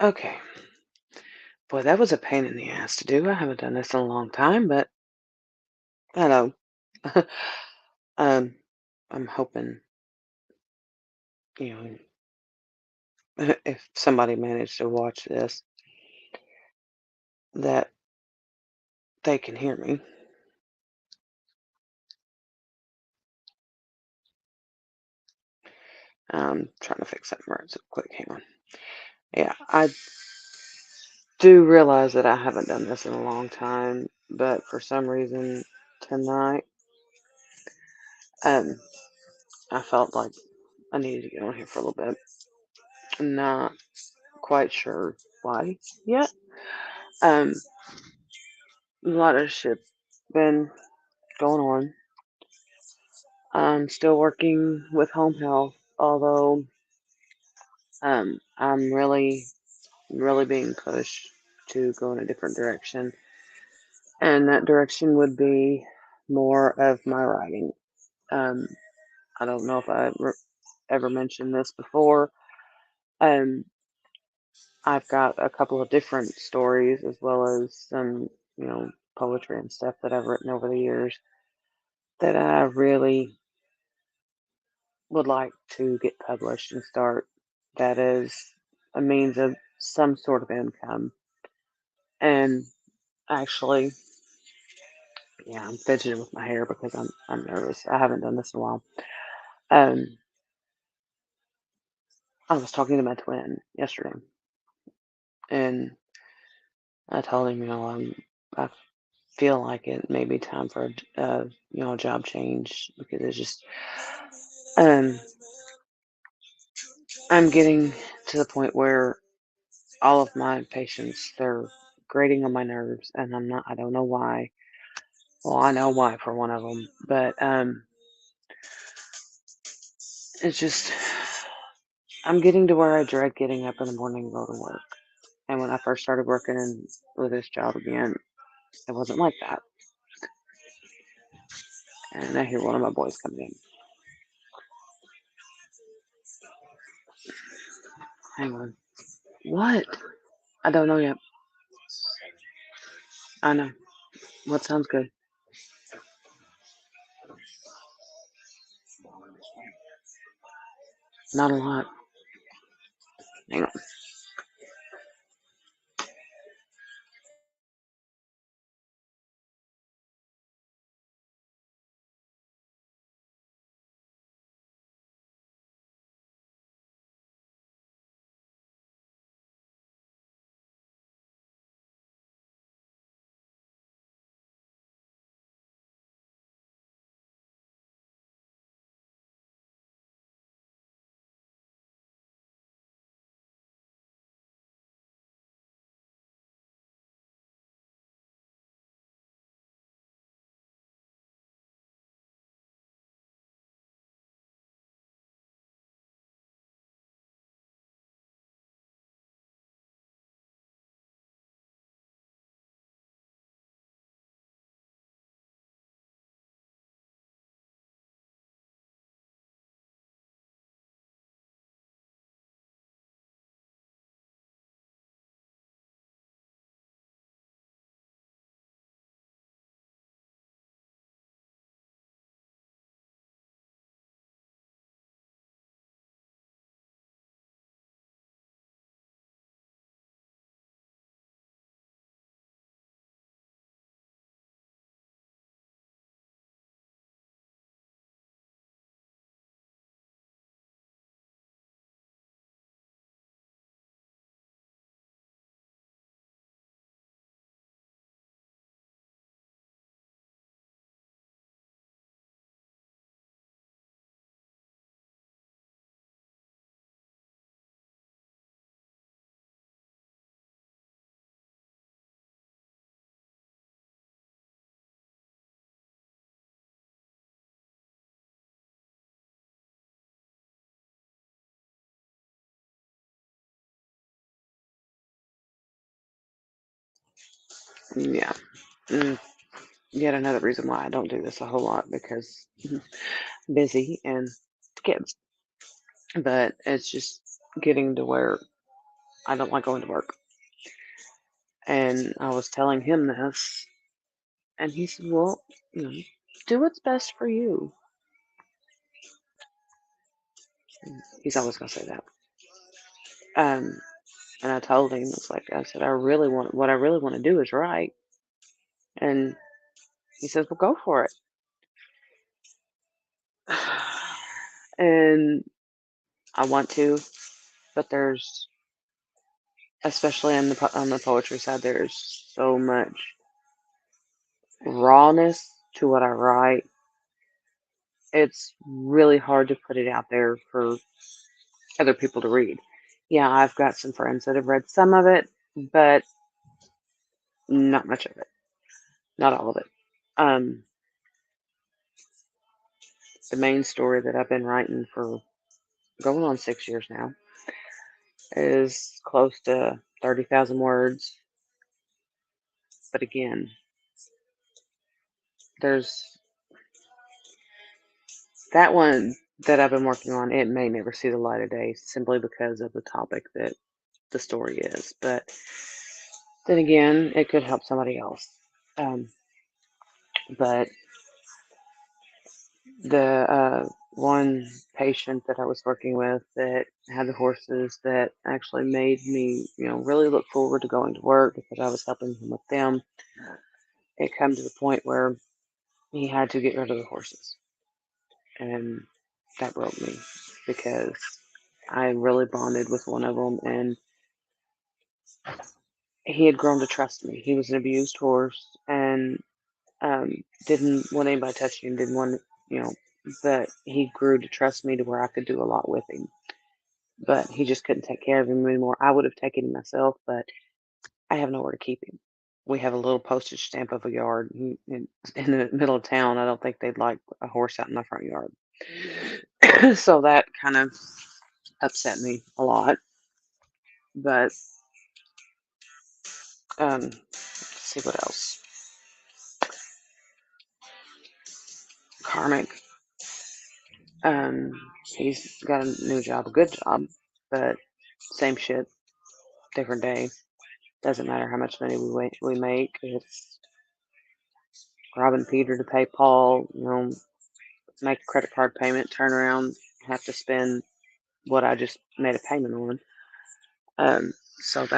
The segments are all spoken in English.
Okay. Boy, that was a pain in the ass to do. I haven't done this in a long time, but I know. um, I'm hoping, you know, if somebody managed to watch this, that they can hear me. Trying to fix that right so quick. Hang on. Yeah, I do realize that I haven't done this in a long time, but for some reason tonight, um, I felt like I needed to get on here for a little bit. I'm not quite sure why yet. Um, a lot of shit been going on. I'm still working with home health, although I'm really being pushed to go in a different direction, and that direction would be more of my writing. Um, I don't know if ever mentioned this before. Um, I've got a couple of different stories as well as some, poetry and stuff that I've written over the years that I really would like to get published and start that is a means of some sort of income. And actually, yeah, I'm fidgeting with my hair because I'm nervous. I haven't done this in a while. Um, I was talking to my twin yesterday, and I told him, I feel like it may be time for a job change because it's just, um, I'm getting to the point where all of my patients, they're grating on my nerves, and I don't know why. Well, I know why for one of them, but it's just, I'm getting to where I dread getting up in the morning and go to work. And when I first started working with this job again, it wasn't like that. And I hear one of my boys coming in. Hang on. What? I don't know yet. I know. What sounds good? Not a lot. Hang on. Yeah. Mm, Yet another reason why I don't do this a whole lot because busy and kids. But it's just getting to where I don't like going to work. And I was telling him this, and he said, well, you know, do what's best for you. He's always going to say that. Um, and I told him, it's like, I said, what I really want to do is right. And he says, well, go for it. And I want to, but there's, especially on the poetry side, there's so much rawness to what I write. It's really hard to put it out there for other people to read. Yeah, I've got some friends that have read some of it, but not much of it, not all of it. Um, the main story that I've been writing for going on 6 years now is close to 30,000 words. But again, there's that one that I've been working on. It may never see the light of day simply because of the topic that the story is. But then again, it could help somebody else. Um, but the one patient that I was working with that had the horses that actually made me, really look forward to going to work because I was helping him with them. It come to the point where he had to get rid of the horses, and that broke me because I really bonded with one of them, and he had grown to trust me. He was an abused horse, and didn't want anybody touching him. Didn't want, you know, but he grew to trust me to where I could do a lot with him. But he just couldn't take care of him anymore. I would have taken him myself, but I have nowhere to keep him. We have a little postage stamp of a yard in the middle of town. I don't think they'd like a horse out in my front yard. So that kind of upset me a lot. But let's see what else. Karmic. He's got a new job, a good job, but same shit, different day. Doesn't matter how much money we make. It's robbing Peter to pay Paul. Make a credit card payment, turn around, have to spend what I just made a payment on. So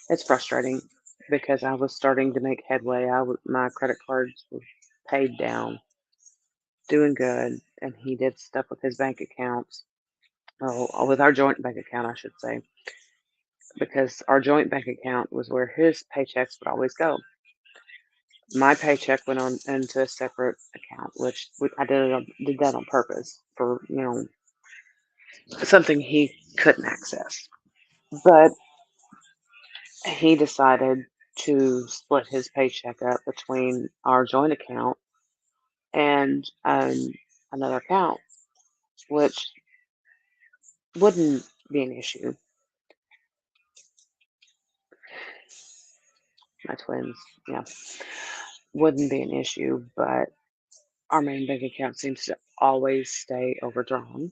it's frustrating because I was starting to make headway. My credit cards were paid down, doing good, and he did stuff with his bank accounts. Oh, with our joint bank account, I should say, because our joint bank account was where his paychecks would always go. My paycheck went on into a separate account, which I did that on purpose for something he couldn't access. But he decided to split his paycheck up between our joint account and another account, which wouldn't be an issue. My twins, yeah, wouldn't be an issue, but our main bank account seems to always stay overdrawn,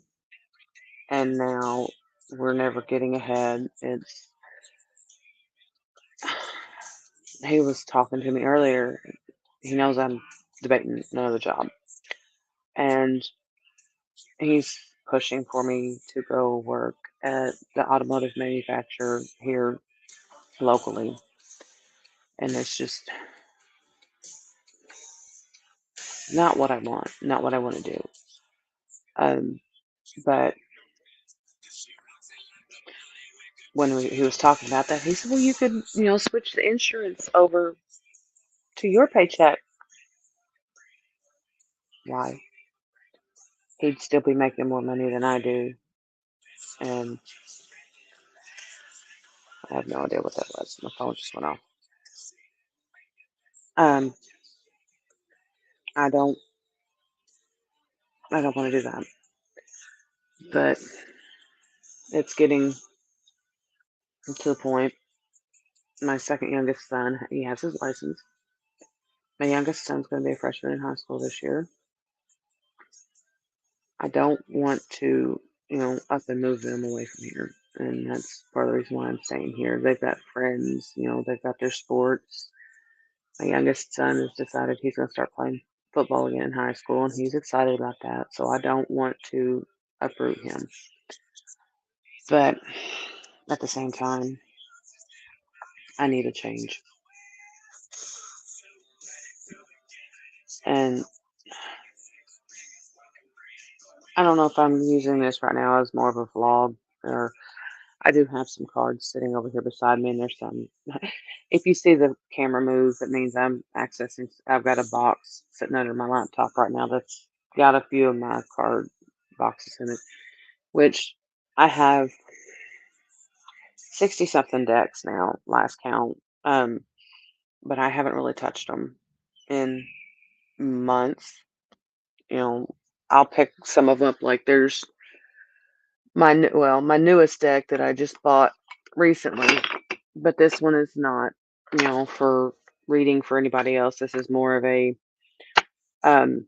and now we're never getting ahead. He was talking to me earlier. He knows I'm debating another job, and he's pushing for me to go work at the automotive manufacturer here locally, and it's just not what I want, not what I want to do. Um, but when he was talking about that, he said, "Well, you could, switch the insurance over to your paycheck." Why? He'd still be making more money than I do, and I have no idea what that was. My phone just went off. Um, I don't, I don't want to do that, but it's getting to the point. My second youngest son, he has his license. My youngest son's going to be a freshman in high school this year. I don't want to, up and move them away from here. and that's part of the reason why I'm staying here. They've got friends, they've got their sports. My youngest son has decided he's going to start playing football again in high school, and he's excited about that. So I don't want to uproot him. But at the same time, I need a change. And I don't know if I'm using this right now as more of a vlog, or I do have some cards sitting over here beside me, and there's some. If you see the camera move, that means I've got a box sitting under my laptop right now that's got a few of my card boxes in it, which I have 60 something decks now, last count. But I haven't really touched them in months. You know, I'll pick some of them up. Like there's my newest deck that I just bought recently, but this one is not, for reading for anybody else. This is more of a um,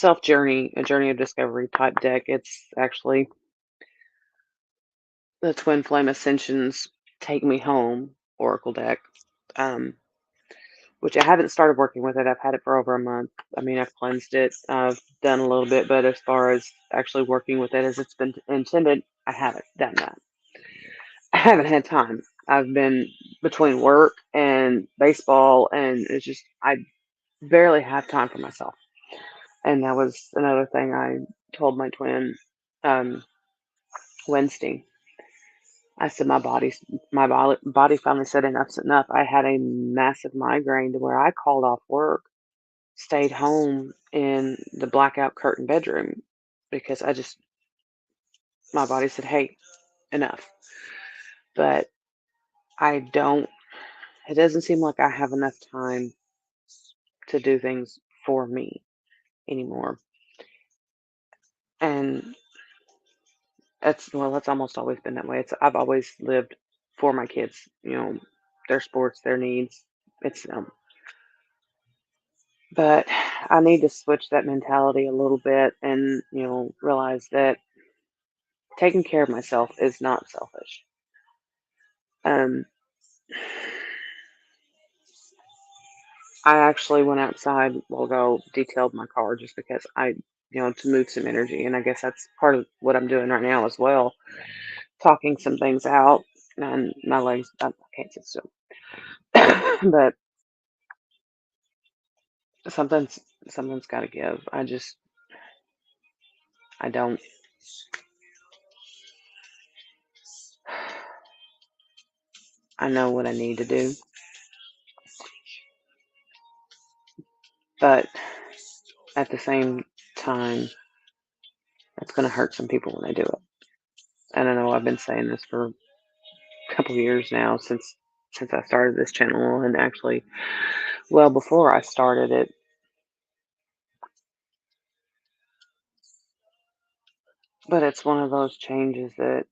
a journey of discovery type deck. It's actually the Twin Flame Ascensions Take Me Home Oracle deck, um, which I haven't started working with it. I've had it for over a month. I mean, I've cleansed it, I've done a little bit, but as far as actually working with it as it's been intended, I haven't done that. I haven't had time. I've been between work and baseball, and it's just, I barely have time for myself. And that was another thing I told my twin um, Wednesday. I said my body finally said enough's enough. I had a massive migraine to where I called off work, stayed home in the blackout curtain bedroom because my body said, hey, enough. But I don't, it doesn't seem like I have enough time to do things for me anymore. And that's almost always been that way. I've always lived for my kids, their sports, their needs. It's them. But I need to switch that mentality a little bit and, realize that taking care of myself is not selfish. Um, I actually went outside while ago, detailed my car just because to move some energy. And I guess that's part of what I'm doing right now as well, talking some things out. And my legs, I can't sit still. But something's something's got to give. I don't. I know what I need to do, but at the same time, it's going to hurt some people when I do it. And I know I've been saying this for a couple of years now since I started this channel, and actually, well before I started it. But it's one of those changes that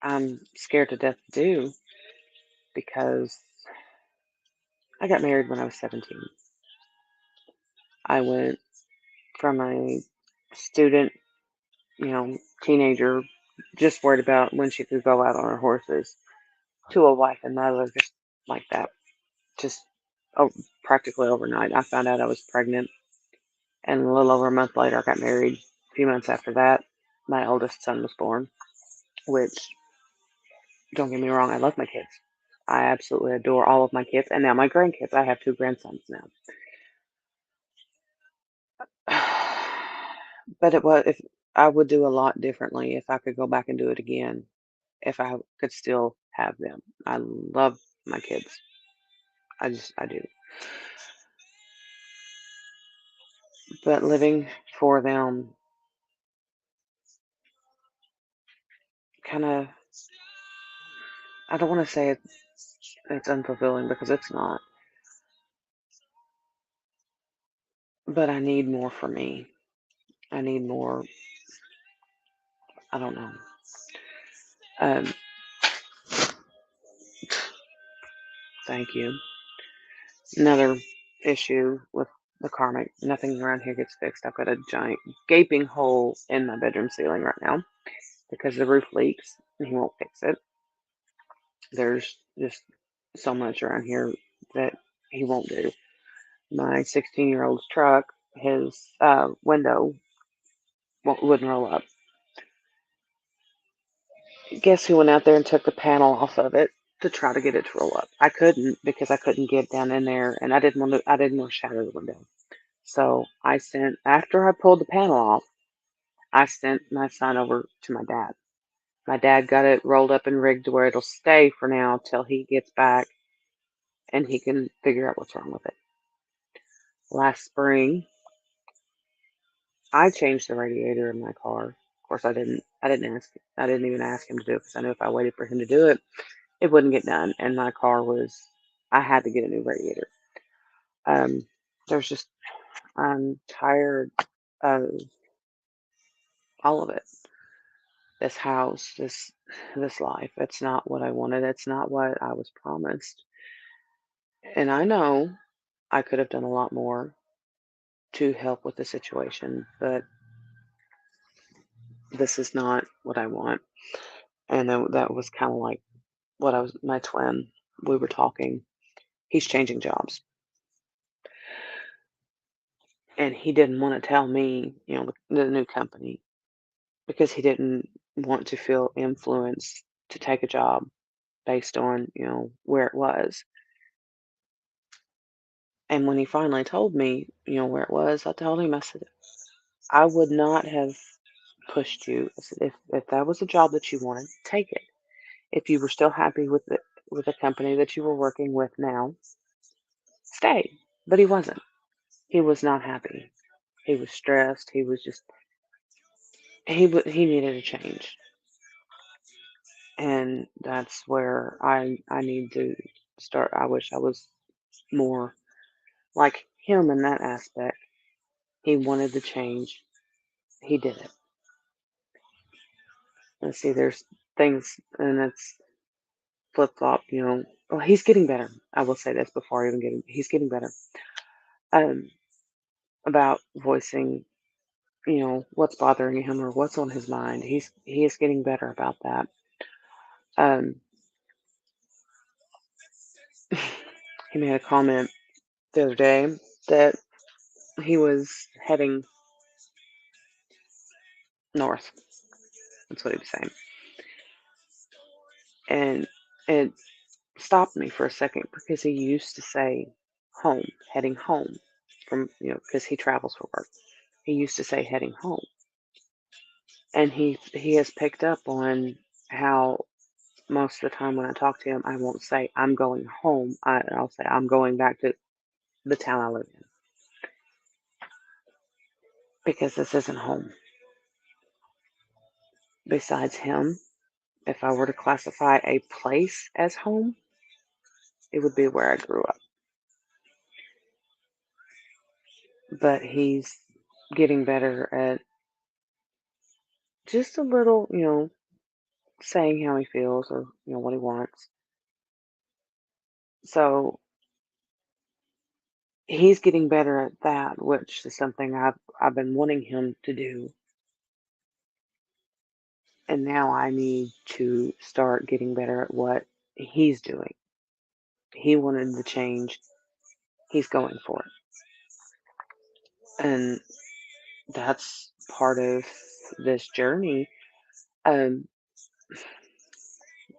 I'm scared to death to do because I got married when I was 17. I went from a student, teenager, just worried about when she could go out on her horses, to a wife and mother just like that. Just oh, practically overnight. I found out I was pregnant, and a little over a month later, I got married. A few months after that, my oldest son was born, which, don't get me wrong, I love my kids. I absolutely adore all of my kids, and now my grandkids. I have two grandsons now. But if I would do a lot differently if I could go back and do it again, if I could still have them. I love my kids. I do. But living for them kind of, I don't want to say it's unfulfilling because it's not, but I need more for me. I need more, I don't know. Um, Thank you. Another issue with the karmic. Nothing around here gets fixed. I've got a giant gaping hole in my bedroom ceiling right now because the roof leaks and he won't fix it. There's just so much around here that he won't do. My 16-year-old's truck, his window wouldn't roll up. Guess who went out there and took the panel off of it to try to get it to roll up? I couldn't because I couldn't get down in there, and I didn't want to shatter the window. So I sent after I pulled the panel off, I sent my son over to my dad. My dad got it rolled up and rigged to where it'll stay for now till he gets back and he can figure out what's wrong with it. Last spring, I changed the radiator in my car. Of course, I didn't. I didn't ask. I didn't even ask him to do it because I knew if I waited for him to do it, it wouldn't get done. And my car was. I had to get a new radiator. Um, there's just. I'm tired of all of it. This house, this life. It's not what I wanted. It's not what I was promised. And I know I could have done a lot more to help with the situation, but this is not what I want. And that was kind of like what I was, my twin, we were talking. He's changing jobs. And he didn't want to tell me, the new company because he didn't want to feel influenced to take a job based on, where it was. And when he finally told me, where it was, I told him, I said, I would not have pushed you. I said, if that was a job that you wanted, take it. If you were still happy with the company that you were working with now, stay. But he wasn't. He was not happy. He was stressed. He was just he needed a change, and that's where I need to start. I wish I was more like him in that aspect. He wanted to change. He did it. And see, there's things, and it's flip flop. Well, he's getting better. I will say this before I even get him. He's getting better. Um, about voicing, what's bothering him or what's on his mind. He is getting better about that. Um, he made a comment the other day that he was heading north. That's what he was saying. And it stopped me for a second because he used to say home, heading home from, because he travels for work. He used to say heading home. And he has picked up on how most of the time when I talk to him, I won't say I'm going home. I'll say I'm going back to the town I live in because this isn't home. Besides him, if I were to classify a place as home, it would be where I grew up. But he's getting better at just a little, saying how he feels or, what he wants. So he's getting better at that, which is something I've been wanting him to do. And now I need to start getting better at what he's doing. He wanted the change. He's going for it. And that's part of this journey. Um,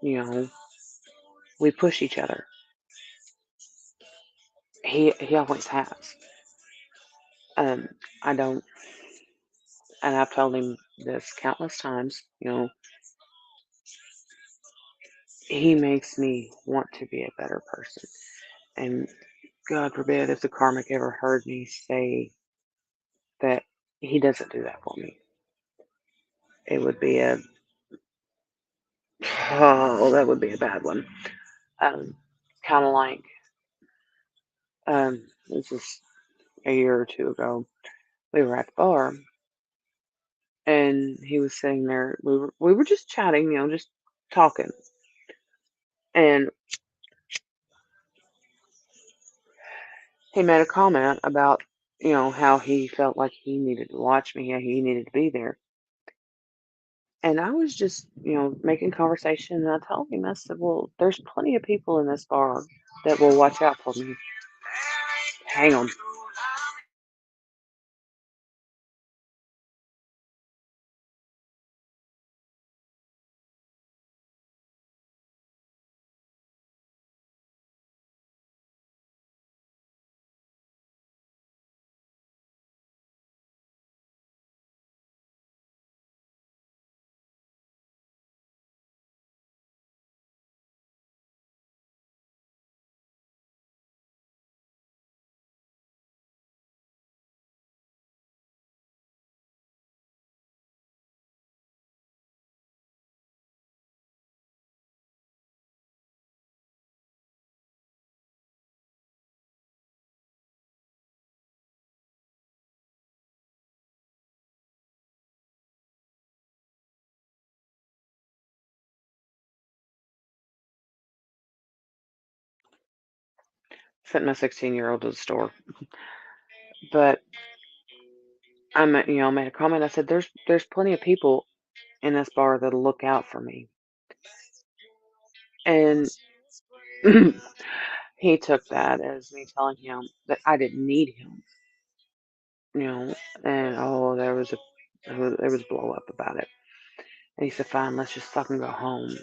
you know, we push each other. He always has. Um, I don't, and I've told him this countless times. He makes me want to be a better person. And God forbid if the karmic ever heard me say that he doesn't do that for me. It would be that would be a bad one. Kind of like, this is a year or two ago. We were at the bar, and he was sitting there. We were just chatting, just talking, and he made a comment about how he felt like he needed to watch me, how he needed to be there. And I was just, making conversation, and I told him, I said, "Well, there's plenty of people in this bar that will watch out for me. Hang on." Sent my 16-year-old to the store. But made a comment. I said, "There's plenty of people in this bar that'll look out for me." And he took that as me telling him that I didn't need him, you know. And there was a blow up about it. And he said, "Fine, let's just fucking go home."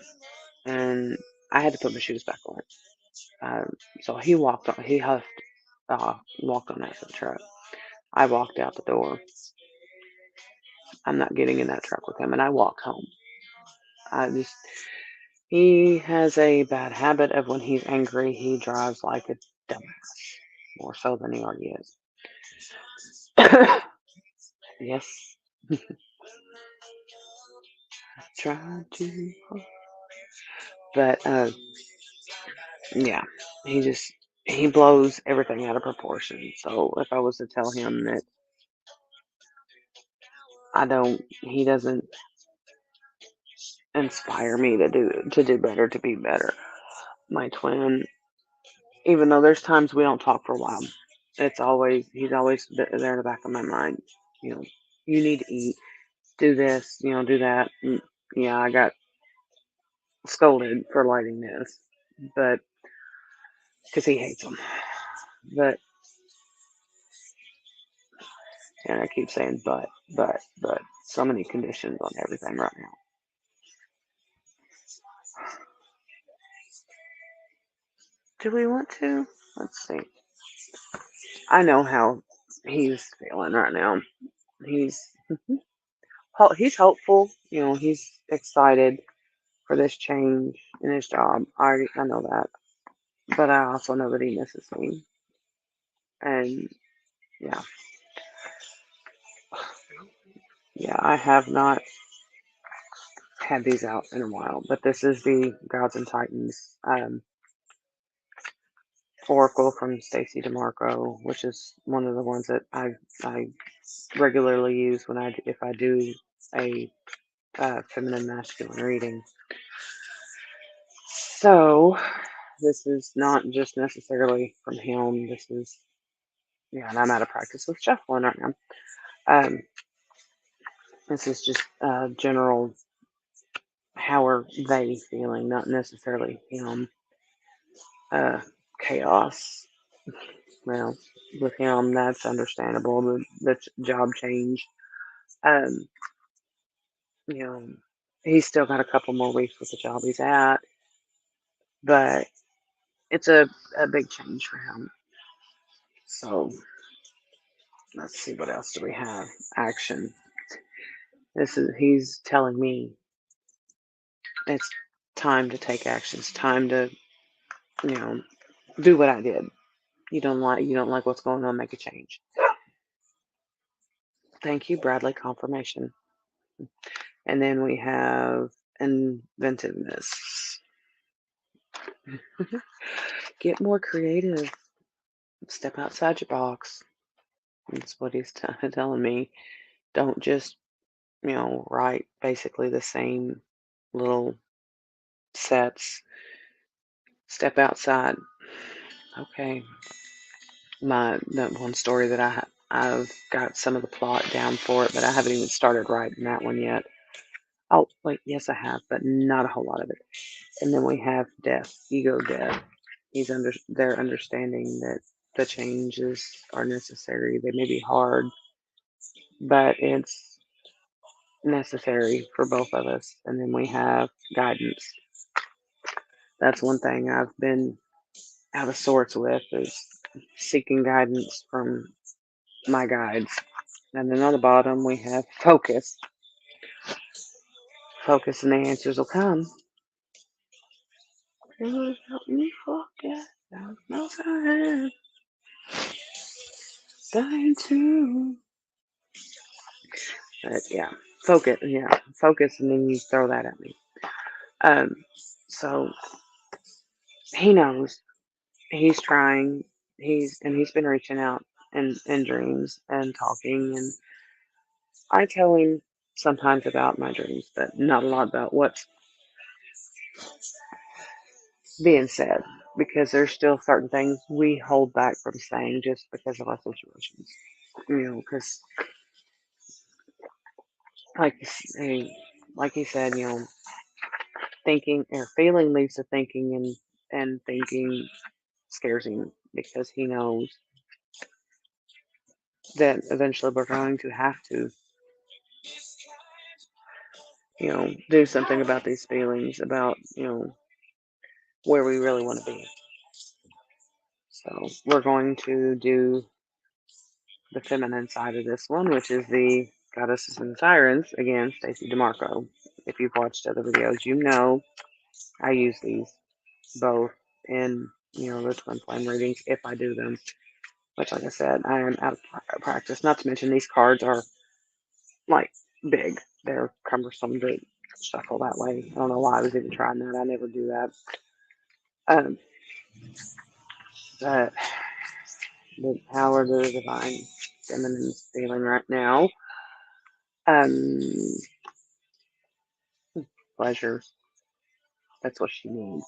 And I had to put my shoes back on. So he walked on. He huffed, walked on that truck. I walked out the door. I'm not getting in that truck with him, and I walked home. I just He has a bad habit of when he's angry, he drives like a dumbass, more so than he already is. Yes, try to, but yeah, he just he blows everything out of proportion. So if I was to tell him that he doesn't inspire me to do better, to be better. My twin, even though there's times we don't talk for a while, he's always there in the back of my mind. You know, you need to eat, do this, do that. And, yeah, I got scolded for lighting this, but because he hates them. But and I keep saying but so many conditions on everything right now. Do we want to? Let's see. I know how he's feeling right now. He's he's hopeful. He's excited for this change in his job. I know that, but I also know that he misses me. And yeah, yeah, I have not had these out in a while, but this is the Gods and Titans Oracle from Stacey DeMarco, which is one of the ones that I regularly use if I do a feminine masculine reading. So this is not just necessarily from him. This is and I'm out of practice with shuffling right now. Um, this is just general. How are they feeling? Not necessarily him. Uh, Chaos. Well, with him, that's understandable. The job change. Um, you know, he's still got a couple more weeks with the job he's at, but it's a big change for him. So let's see, what else do we have? Action. He's telling me it's time to take action. It's time to, you know, do what I did. You don't like what's going on, make a change. Thank you, Bradley. Confirmation. And then we have inventiveness. Get more creative. Step outside your box. That's what he's telling me. Don't just, write basically the same little sets. Step outside. Okay. That one story that I I've got some of the plot down for it, but I haven't even started writing that one yet. Oh, wait, yes, I have, but not a whole lot of it. And then we have death, ego death. They're understanding that the changes are necessary. They may be hard, but it's necessary for both of us. And then we have guidance. That's one thing I've been out of sorts with is seeking guidance from my guides. And then on the bottom we have focus. Focus and the answers will come. Help me focus. No time. Dying to. But yeah, focus. Yeah, focus, and then you throw that at me. Um, so he knows he's trying. He's been reaching out in dreams and talking, and I tell him sometimes about my dreams, but not a lot about what's being said because there's still certain things we hold back from saying just because of our situations. Because like like he said, thinking or feeling leads to thinking, and thinking scares him because he knows that eventually we're going to have to, do something about these feelings, about where we really want to be. So we're going to do the feminine side of this one, which is the Goddesses and Sirens, again, Stacey DeMarco. If you've watched other videos, you know I use these both in, the twin flame readings if I do them. Which, like I said, I am out of practice. Not to mention these cards are like big. They're cumbersome to shuffle that way. I don't know why I was even trying that. I never do that. Um, but the power of the divine feminine feeling right now. Um, pleasure. That's what she needs.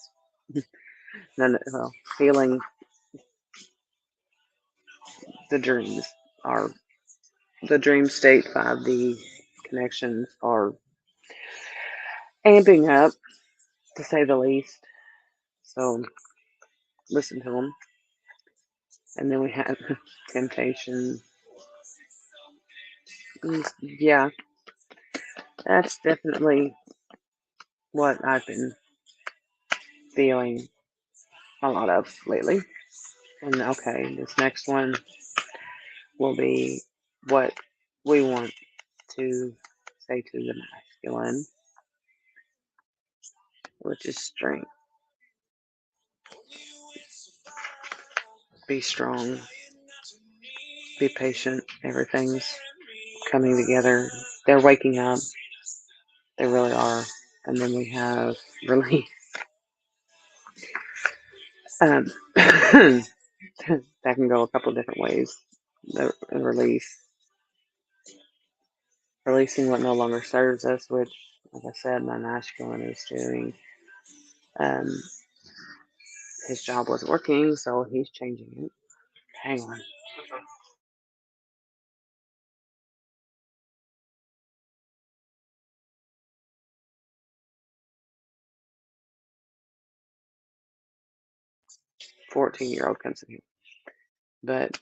Feeling the dreams are the dream state 5D connections are amping up, to say the least. So listen to them. And then we have temptation. Yeah, that's definitely what I've been feeling a lot of lately. And okay, this next one will be what we want to say to the masculine, which is strength. Be strong, be patient. Everything's coming together. They're waking up. They really are. And then we have release. That can go a couple different ways. The release, releasing what no longer serves us, which, like I said, my masculine is doing. Um, his job wasn't working, so he's changing it. Hang on. 14-year-old comes in here. But,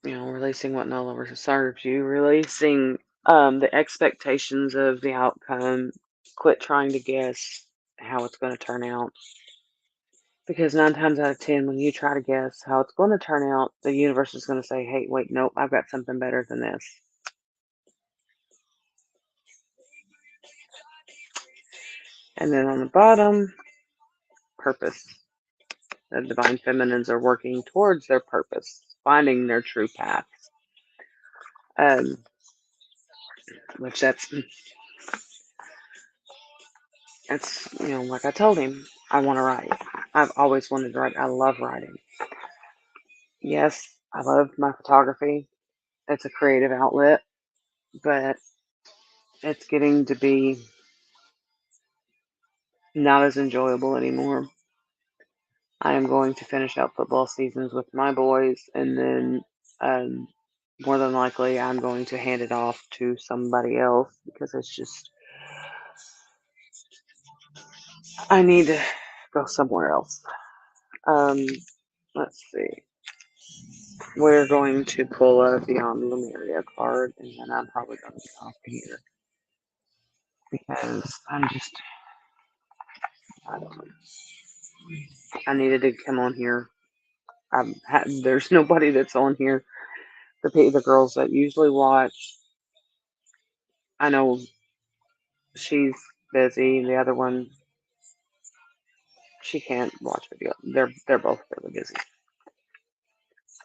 releasing what no longer serves you, releasing the expectations of the outcome, quit trying to guess how it's going to turn out. Because 9 times out of 10, when you try to guess how it's going to turn out, the universe is going to say, hey, wait, nope, I've got something better than this. And then on the bottom, purpose. The divine feminines are working towards their purpose, finding their true path. Which that's like I told him, I want to write. I've always wanted to write. I love writing. Yes, I love my photography. It's a creative outlet, but it's getting to be not as enjoyable anymore. I am going to finish out football seasons with my boys, and then more than likely I'm going to hand it off to somebody else because it's just I need to go somewhere else. Um, let's see. We're going to pull a Beyond Lumeria card, and then I'm probably going to get off here because I don't know. I needed to come on here. There's nobody that's on here. The girls that usually watch, I know she's busy. The other one, she can't watch video. They're both really busy.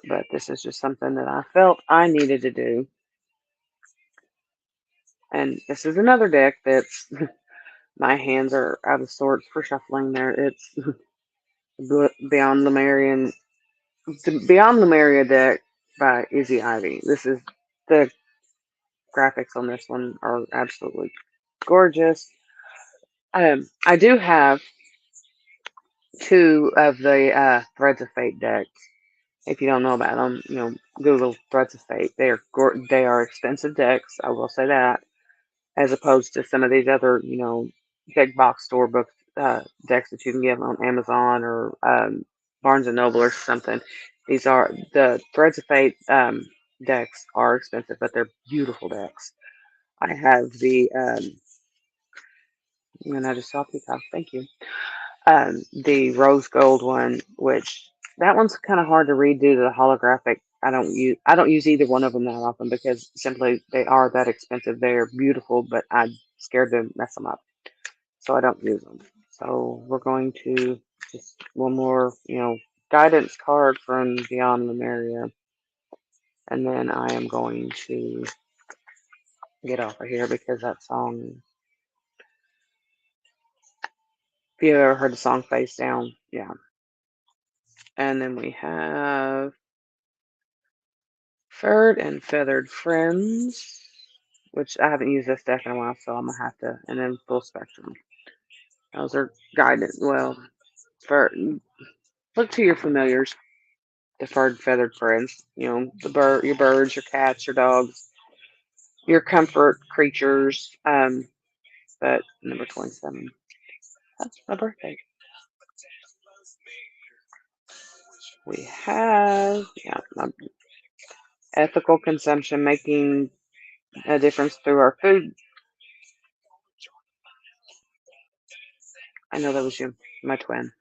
But this is just something that I felt I needed to do. And this is another deck that's my hands are out of sorts for shuffling there. It's Beyond Lemurian, the Beyond Lemuria deck by Izzy Ivy. This is the graphics on this one are absolutely gorgeous. I do have two of the Threads of Fate decks. If you don't know about them, Google Threads of Fate. They are expensive decks. I will say that, as opposed to some of these other, big box store book decks that you can get on Amazon or Barnes and Noble or something. These are the Threads of Fate decks are expensive, but they're beautiful decks. I have and I just saw Peacock. Thank you. The rose gold one, which that one's kind of hard to read due to the holographic. I don't use either one of them that often because simply they are that expensive. They're beautiful, but I'm scared to mess them up, so I don't use them. So we're going to just one more, guidance card from Beyond Lemuria, and then I am going to get off of here because that song. If you ever heard the song Face Down, yeah. And then we have Furred and Feathered Friends, which I haven't used this deck in a while, so I'm gonna have to. And then Full Spectrum. Those are guidance. Well, for look to your familiars, the furred, feathered friends. Your birds, your cats, your dogs, your comfort creatures. But number 27. That's my birthday. We have ethical consumption, making a difference through our food. I know that was you, my twin.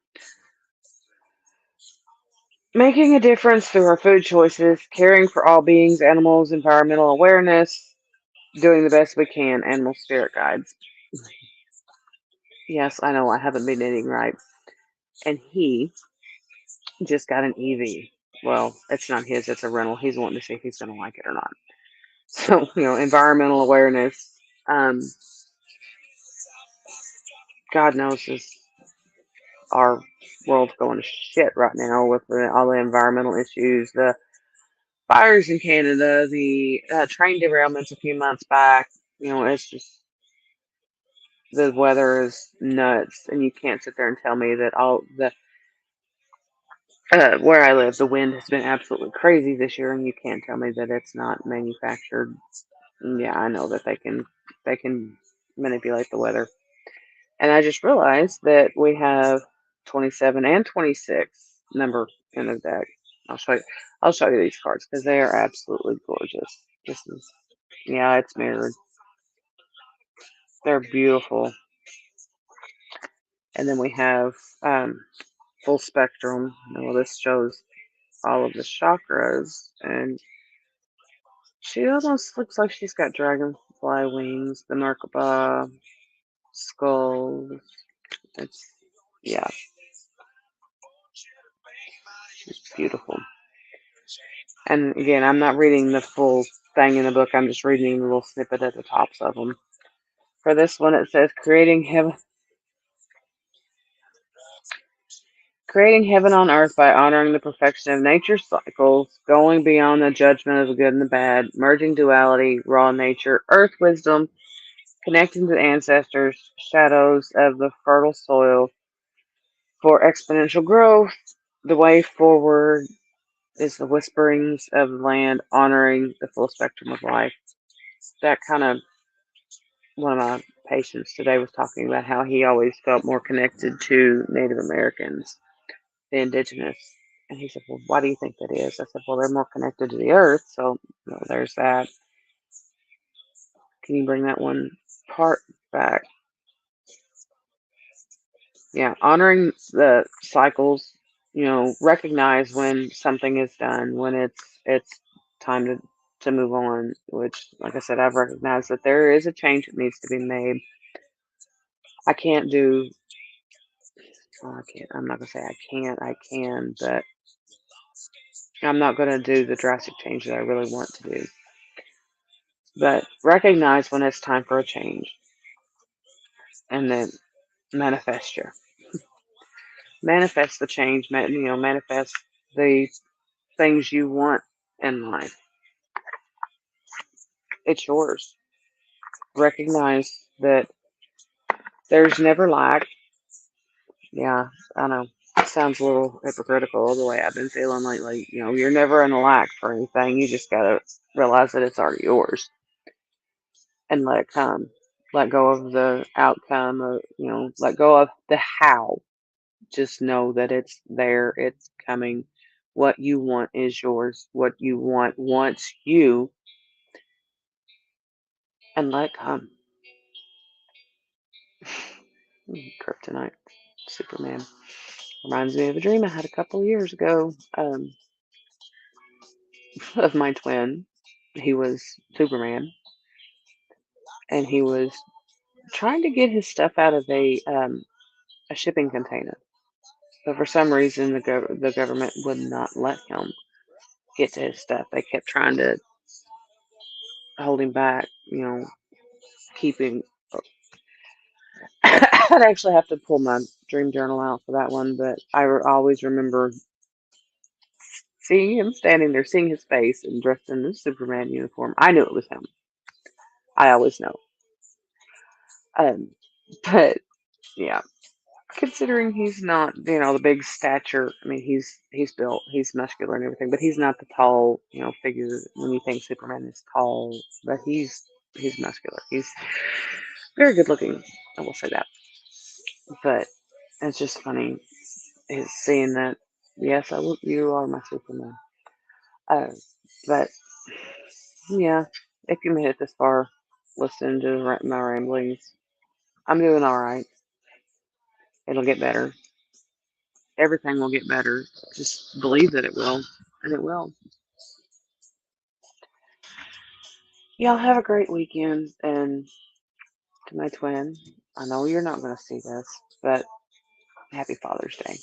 Making a difference through our food choices, caring for all beings, animals, environmental awareness, doing the best we can, animal spirit guides. Yes, I know I haven't been eating right. And he just got an EV. Well, it's not his, it's a rental. He's wanting to see if he's going to like it or not. So, environmental awareness. Um, God knows our world's going to shit right now with all the environmental issues, the fires in Canada, the train derailments a few months back. It's just the weather is nuts, and you can't sit there and tell me that all the where I live, the wind has been absolutely crazy this year, and you can't tell me that it's not manufactured. Yeah, I know that they can manipulate the weather, and I just realized that we have 27 and 26 number in the deck. I'll show you. I'll show you these cards because they are absolutely gorgeous. This is yeah, it's mirrored. They're beautiful. And then we have full spectrum. Well, this shows all of the chakras, and she almost looks like she's got dragonfly wings. The Merkaba skull. It's yeah, she's beautiful. And again, I'm not reading the full thing in the book. I'm just reading the little snippet at the tops of them. For this one, it says creating heaven on earth by honoring the perfection of nature's cycles, going beyond the judgment of the good and the bad, merging duality, raw nature, earth wisdom, connecting to the ancestors, shadows of the fertile soil for exponential growth, the way forward, is the whisperings of the land honoring the full spectrum of life. That kind of, one of my patients today was talking about how he always felt more connected to Native Americans, the indigenous. And he said, well, why do you think that is? I said, well, they're more connected to the earth. So, there's that. Can you bring that one part back? Yeah, honoring the cycles, recognize when something is done, when it's time to move on, which, like I said, I've recognized that there is a change that needs to be made. I can't do, well, I can't, I'm not gonna say I can't, I can, but I'm not gonna do the drastic change that I really want to do. But recognize when it's time for a change and then manifest your manifest the change, manifest the things you want in life. It's yours. Recognize that there's never lack. Yeah, I know. It sounds a little hypocritical the way I've been feeling lately. You're never in a lack for anything. You just gotta realize that it's already yours and let it come. Let go of the outcome, or let go of the how. Just know that it's there, it's coming. What you want is yours. What you want wants you, and let it come. Kryptonite, Superman. Reminds me of a dream I had a couple of years ago, of my twin. He was Superman, and he was trying to get his stuff out of a shipping container. But for some reason, the government would not let him get to his stuff. They kept trying to hold him back, keeping. I'd actually have to pull my dream journal out for that one, but always remember seeing him standing there, seeing his face and dressed in the Superman uniform. I knew it was him. I always know. Um, but yeah, considering he's not, the big stature. I mean, he's built, he's muscular and everything, but he's not the tall, figure when you think Superman is tall. But he's muscular. He's very good looking. I will say that. But it's just funny is seeing that. Yes, you are my Superman. Uh, but yeah, if you made it this far, listening to my ramblings, I'm doing all right. It'll get better. Everything will get better. Just believe that it will, and it will. Y'all have a great weekend. And to my twin, I know you're not going to see this, but happy Father's Day.